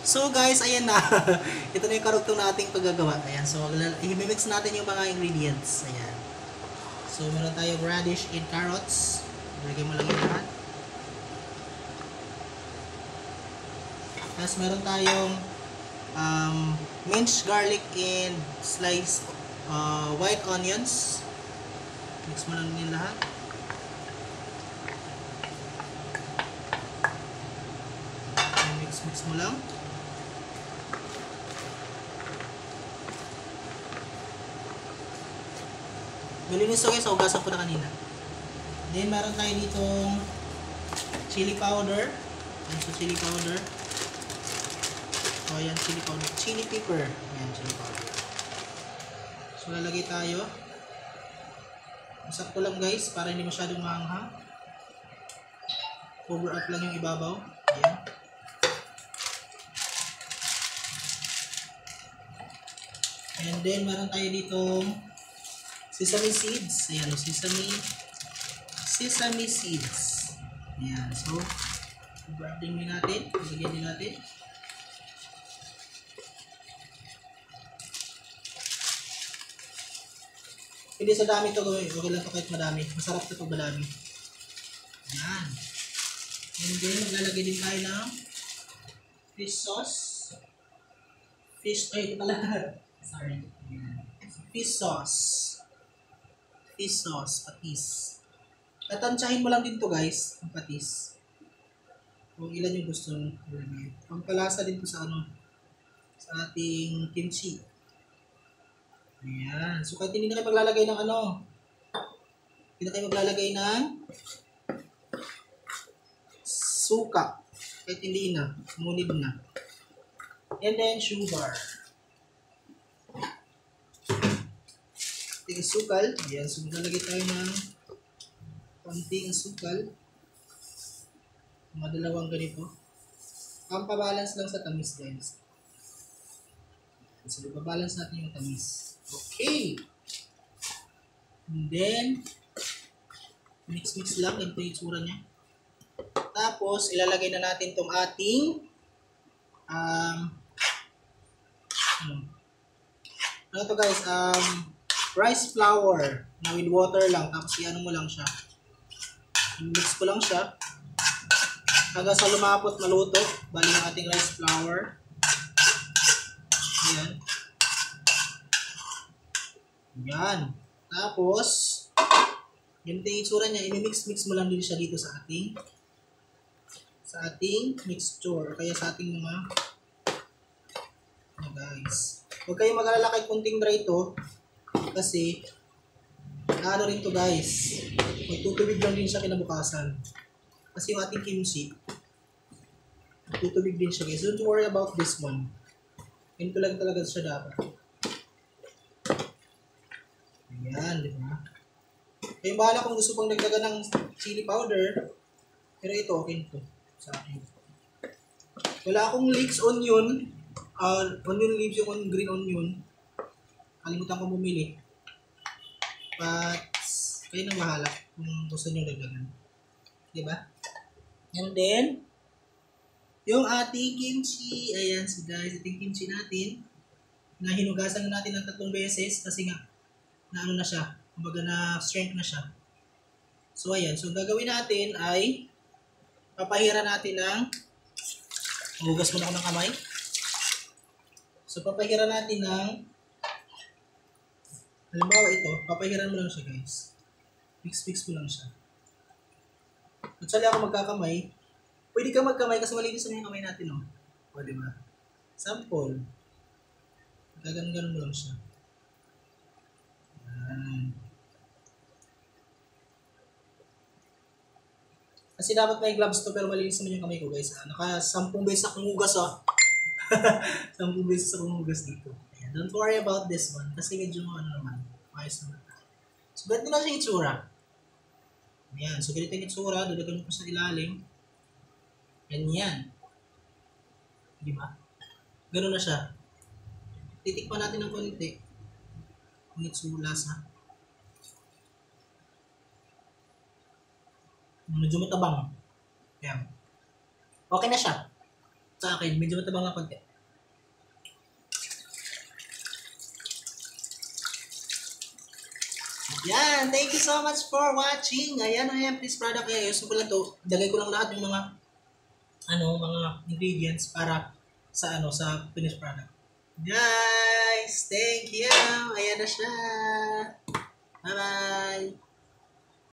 So guys, ayan na. Ito na yung karugtong na ating paggagawa. Ayan, so i-mix natin yung mga ingredients. Ayan. So meron tayong radish and carrots. Ilagay mo lang yung lahat. Tapos meron tayong minced garlic and sliced white onions. Mix mo lang yung lahat. Mix mo lang. Malinis to guys, so hugasan ko na kanina. Then meron tayo ditong chili powder. Ayan, so chili powder. So ayan, chili powder. Chili pepper. Ayan, chili powder. So lalagay tayo. Sakto lang guys, para hindi masyadong maanghang. Cover up lang yung ibabaw. Ayan. And then meron tayo ditong sesame seeds. Ayan, sesame seeds. Ayan, so i-wrap din natin. Ilagyan din natin. Hindi sa dami ito gawin. Okay lang ito kahit madami. Masarap ito pag madami. Ayan. And then maglalagay din tayo ng fish sauce. Ito pala. Sorry. Ayan. Fish sauce. Fish sauce, patis. Tatansyahin mo lang din to guys, ang patis. Kung ilan yung gusto mo. Pampalasa din to sa sa ating kimchi. Ayan. So kahit hindi na kayo maglalagay ng hindi na kayo maglalagay ng suka. Kahit hindi na, sumunod na. And then sugar. Konting asukal. Ayan, so maglalagay tayo ng konting asukal. Mga dalawang ganito. Pampabalance lang sa tamis guys. So, ipabalance natin yung tamis. Okay! And then, mix lang. Ito yung itsura niya. Tapos, ilalagay na natin itong ating ano to guys? Rice flour na with water lang, tapos i-ano mo lang siya. I-mix ko lang siya hanggang sa lumapot maluto. Bali yung ating rice flour. Ayan. Ayan. Tapos yun yung itsura niya. I-mix mo lang din siya dito sa ating mixture, kaya sa ating mga guys. Huwag kayong mag-alala kahit kunting dry ito. Kasi, ano rin to guys, magtutubig lang din siya kinabukasan. Kasi yung ating kimchi, magtutubig din siya guys. Don't worry about this one. Ganito lang talaga siya dapat. Ayan, di ba? Kaya bahala kung gusto pang nagdagan ng chili powder. Pero ito, okay ito sa akin. Wala akong leeks onion. Onion leaves yung green onion. Kalimutan ko bumili. But, kayo nang bahala kung gusto nyo dagdagan. Diba? And then, yung ating kimchi. Ayan, so guys, ating kimchi natin. Na hinugasan na natin ng 3 beses kasi nga, na ano na siya. Kumbaga na strength na siya. So, ayan. So, gagawin natin ay papahira natin ng hugas mo na ako ng kamay. So, papahira natin ng halimbawa ito, papahiran mo lang siya guys. Mix mo lang siya. At sali ako magkakamay, pwede ka magkamay kasi malinis na yung kamay natin, no? O, diba? Sample. Gagan-ganon mo lang siya. Ayan. Kasi dapat may gloves to pero malinis naman yung kamay ko guys. Naka 10 beses akong hugas 10 beses akong hugas dito. Ayan. Don't worry about this one kasi medyo naman. Ayos naman. So ganito na siya yung itsura. Ayan. So ganito yung itsura. Dalagan mo sa ilalim. Ganyan. Diba? Ganun na siya. Titikpan natin ng konti. Kung itsura lasa. Medyo matabang. Ayan. Okay na siya. Sa akin, medyo matabang lang konti. Yan, thank you so much for watching. Ayan, please product. Ayusin ko lang to. Dagay ko lang lahat yung mga mga ingredients para sa sa finished product. Guys, thank you. Ayan na siya. Bye-bye.